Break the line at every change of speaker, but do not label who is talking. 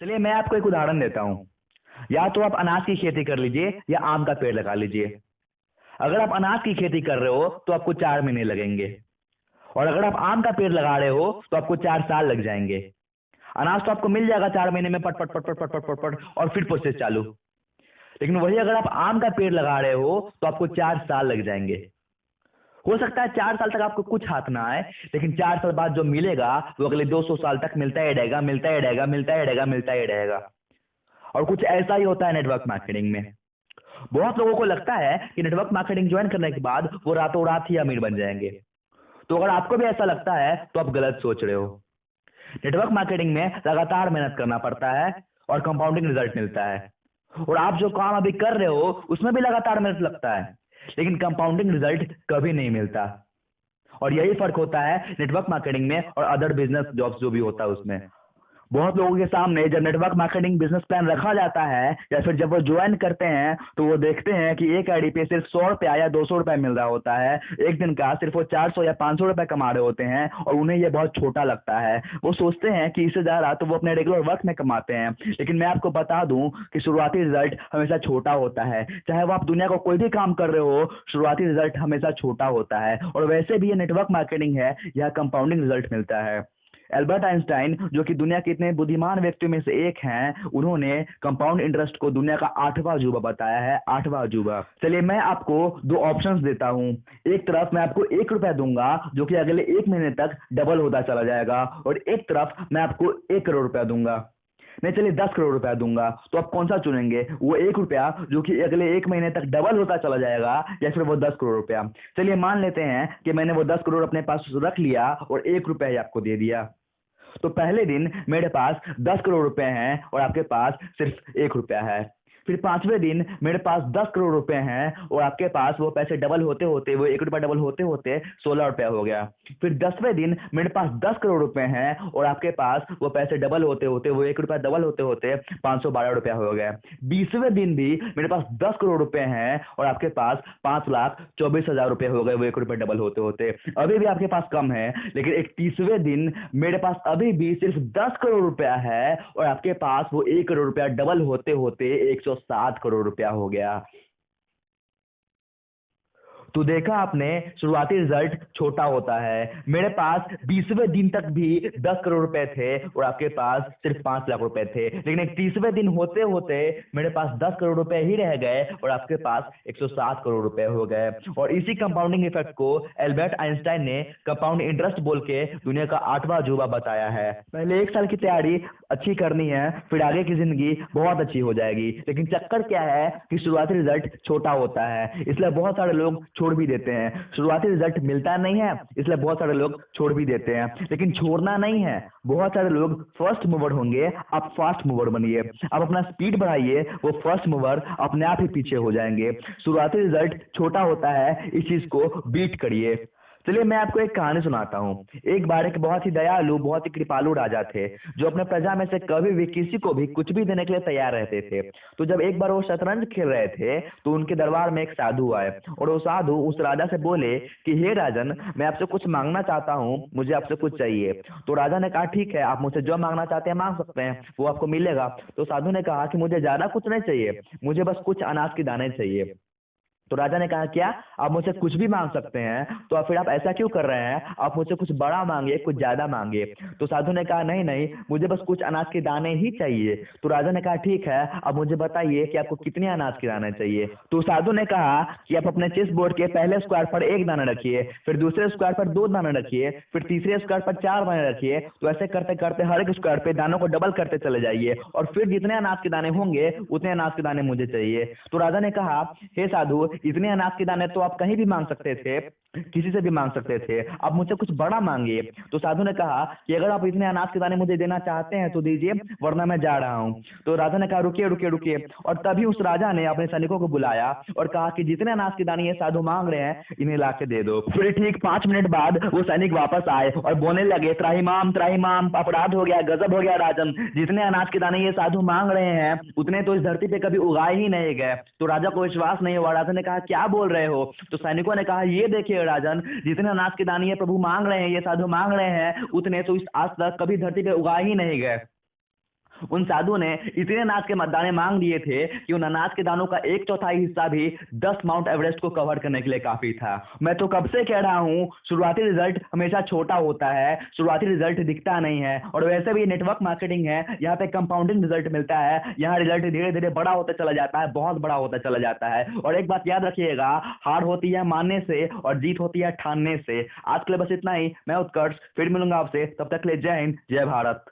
चलिए मैं आपको एक उदाहरण देता हूँ। या तो आप अनाज की खेती कर लीजिए या आम का पेड़ लगा लीजिए। अगर आप अनाज की खेती कर रहे हो तो आपको 4 महीने लगेंगे, और अगर आप आम का पेड़ लगा रहे हो तो आपको 4 साल लग जाएंगे। अनाज तो आपको मिल जाएगा 4 महीने में, पट पट पट पट पट पट पट पट, और फिर प्रोसेस चालू। लेकिन वही अगर आप आम का पेड़ लगा रहे हो तो आपको 4 साल लग जाएंगे। हो सकता है 4 साल तक आपको कुछ हाथ ना आए, लेकिन 4 साल बाद जो मिलेगा वो अगले 200 साल तक मिलता ही रहेगा, मिलता ही रहेगा, मिलता ही रहेगा, मिलता ही रहेगा। और कुछ ऐसा ही होता है नेटवर्क मार्केटिंग में। बहुत लोगों को लगता है कि नेटवर्क मार्केटिंग ज्वाइन करने के बाद वो रातों रात ही अमीर बन जाएंगे। तो अगर आपको भी ऐसा लगता है तो आप गलत सोच रहे हो। नेटवर्क मार्केटिंग में लगातार मेहनत करना पड़ता है और कंपाउंडिंग रिजल्ट मिलता है। और आप जो काम अभी कर रहे हो उसमें भी लगातार मेहनत लगता है, लेकिन कंपाउंडिंग रिजल्ट कभी नहीं मिलता। और यही फर्क होता है नेटवर्क मार्केटिंग में और अदर बिजनेस जॉब्स जो भी होता है उसमें। बहुत लोगों के सामने जब नेटवर्क मार्केटिंग बिजनेस प्लान रखा जाता है या फिर जब वो ज्वाइन करते हैं तो वो देखते हैं कि एक आईडी पे सिर्फ 100 रुपया या 200 रुपया मिल रहा होता है एक दिन का। सिर्फ वो 400 या 500 रुपया कमा रहे होते हैं और उन्हें ये बहुत छोटा लगता है। वो सोचते हैं कि इससे ज्यादा तो वो अपने रेगुलर वर्क में कमाते हैं। लेकिन मैं आपको बता दूं कि शुरुआती रिजल्ट हमेशा छोटा होता है। चाहे वो आप दुनिया को कोई भी काम कर रहे हो, शुरुआती रिजल्ट हमेशा छोटा होता है। और वैसे भी ये नेटवर्क मार्केटिंग है, यह कंपाउंडिंग रिजल्ट मिलता है। एल्बर्ट आइंस्टाइन जो कि दुनिया के इतने बुद्धिमान व्यक्तियों में से एक हैं, उन्होंने कंपाउंड इंटरेस्ट को दुनिया का 8वां अजूबा बताया है, 8वां अजूबा। चलिए मैं आपको दो ऑप्शंस देता हूँ। एक तरफ मैं आपको 1 रुपया दूंगा जो कि अगले 1 महीने तक डबल होता चला जाएगा, और एक तरफ मैं आपको 1 करोड़ रुपया दूंगा। नहीं चलिए 10 करोड़ रुपया दूंगा, तो आप कौन सा चुनेंगे? वो 1 रुपया जो कि अगले 1 महीने तक डबल होता चला जाएगा, या फिर वो 10 करोड़ रुपया? चलिए मान लेते हैं कि मैंने वो 10 करोड़ अपने पास रख लिया और 1 रुपया ही आपको दे दिया। तो पहले दिन मेरे पास 10 करोड़ रुपए हैं और आपके पास सिर्फ 1 रुपया है। फिर 5वें दिन मेरे पास 10 करोड़ रुपए हैं और आपके पास वो पैसे डबल होते होते, वो 1 रुपया डबल होते होते 16 रुपया हो गया। फिर 10वें दिन मेरे पास 10 करोड़ रुपए हैं और आपके पास वो पैसे डबल होते होते, वो 1 रुपया डबल होते होते 512 रुपया हो गया। 20वें दिन भी मेरे पास 10 करोड़ रुपए हैं और आपके पास 5,24,000 रुपये हो गए, वो 1 रुपया डबल होते होते। अभी भी आपके पास कम है, लेकिन 31वें दिन मेरे पास अभी भी सिर्फ 10 करोड़ रुपया है और आपके पास वो 1 करोड़ रुपया डबल होते होते 107 करोड़ रुपया हो गया। तो देखा आपने, शुरुआती रिजल्ट छोटा होता है। मेरे पास 20वें दिन तक भी 10 करोड़ रुपए थे और आपके पास सिर्फ 5 लाख रुपए थे, लेकिन 31वें दिन होते होते मेरे पास 10 करोड़ रुपए ही रह गए और आपके पास 107 करोड़ रुपए हो गए। और इसी कंपाउंडिंग इफेक्ट को एल्बर्ट आइंस्टाइन ने कंपाउंड इंटरेस्ट बोल के दुनिया का 8वां अजूबा बताया है। पहले 1 साल की तैयारी अच्छी करनी है, फिर आगे की जिंदगी बहुत अच्छी हो जाएगी। लेकिन चक्कर क्या है कि शुरुआती रिजल्ट छोटा होता है, इसलिए बहुत सारे लोग छोड़ भी देते हैं। शुरुआती रिजल्ट मिलता नहीं है, इसलिए बहुत सारे लोग छोड़ भी देते हैं। लेकिन छोड़ना नहीं है, बहुत सारे लोग फर्स्ट मूवर होंगे, आप फास्ट मूवर बनिए। आप अपना स्पीड बढ़ाइए, वो फर्स्ट मूवर अपने आप ही पीछे हो जाएंगे। शुरुआती रिजल्ट छोटा होता है, इस चीज को बीट करिए। चलिए मैं आपको एक कहानी सुनाता हूँ। एक बार एक बहुत ही दयालु, बहुत ही कृपालु राजा थे, जो अपने प्रजा में से कभी भी किसी को भी कुछ भी देने के लिए तैयार रहते थे। तो जब एक बार वो शतरंज खेल रहे थे तो उनके दरबार में एक साधु आए और वो साधु उस राजा से बोले कि हे राजन, मैं आपसे कुछ मांगना चाहता हूँ, मुझे आपसे कुछ चाहिए। तो राजा ने कहा ठीक है, आप मुझसे जो मांगना चाहते हैं मांग सकते हैं, वो आपको मिलेगा। तो साधु ने कहा कि मुझे ज्यादा कुछ नहीं चाहिए, मुझे बस कुछ अनाज के दाने चाहिए। तो राजा ने कहा क्या, आप मुझसे कुछ भी मांग सकते हैं? तो फिर आप ऐसा क्यों कर रहे हैं, आप मुझसे कुछ बड़ा मांगे, कुछ ज्यादा मांगे। तो साधु ने कहा नहीं नहीं, मुझे बस कुछ अनाज के दाने ही चाहिए। तो राजा ने कहा ठीक है, अब मुझे बताइए कि आपको कितने अनाज के दाने चाहिए। तो साधु ने कहा कि आप अपने चेस बोर्ड के पहले स्क्वायर पर 1 दाना रखिए, फिर दूसरे स्क्वायर पर 2 दाना रखिए, फिर तीसरे स्क्वायर पर 4 दाने रखिए। तो ऐसे करते करते हर एक स्क्वायर पे दानों को डबल करते चले जाइए, और फिर जितने अनाज के दाने होंगे उतने अनाज के दाने मुझे चाहिए। तो राजा ने कहा हे साधु, इतने अनाज के दाने तो आप कहीं भी मांग सकते थे, किसी से भी मांग सकते थे, आप मुझसे कुछ बड़ा मांगिए। तो साधु ने कहा कि अगर आप इतने अनाज के दाने मुझे देना चाहते हैं तो दीजिए, वरना मैं जा रहा हूँ। तो राजा ने कहा रुकिए रुकिए रुकिए। और तभी उस राजा ने अपने सैनिकों को बुलाया और कहा कि जितने अनाज के दाने ये साधु मांग रहे हैं, इन्हें ला के दे दो। फिर ठीक 5 मिनट बाद वो सैनिक वापस आए और बोलने लगे त्राहिमाम त्राहिमाम, अपराध हो गया, गजब हो गया राजन, जितने अनाज के दाने ये साधु मांग रहे हैं उतने तो इस धरती पे कभी उगाए ही नहीं गए। तो राजा को विश्वास नहीं हुआ। राजा ने कहा क्या बोल रहे हो? तो सैनिकों ने कहा ये देखिए राजन, जितने अनाज के दाने ये प्रभु मांग रहे हैं, ये साधु मांग रहे हैं, उतने तो इस आज तक कभी धरती पे उगाए ही नहीं गए। उन साधु ने इतने अनाज के दाने मांग लिए थे कि उन अनाज के दानों का 1/4 हिस्सा भी 10 माउंट एवरेस्ट को कवर करने के लिए काफी था। मैं तो कब से कह रहा हूँ, शुरुआती रिजल्ट हमेशा छोटा होता है, शुरुआती रिजल्ट दिखता नहीं है। और वैसे भी नेटवर्क मार्केटिंग है, यहाँ पे कंपाउंडिंग रिजल्ट मिलता है, यहाँ रिजल्ट धीरे धीरे बड़ा होता चला जाता है, बहुत बड़ा होता चला जाता है। और एक बात याद रखिएगा, हार होती है मानने से और जीत होती है ठानने से। आज के लिए बस इतना ही। मैं उत्कर्ष, फिर मिलूंगा आपसे, तब तक के लिए जय हिंद, जय भारत।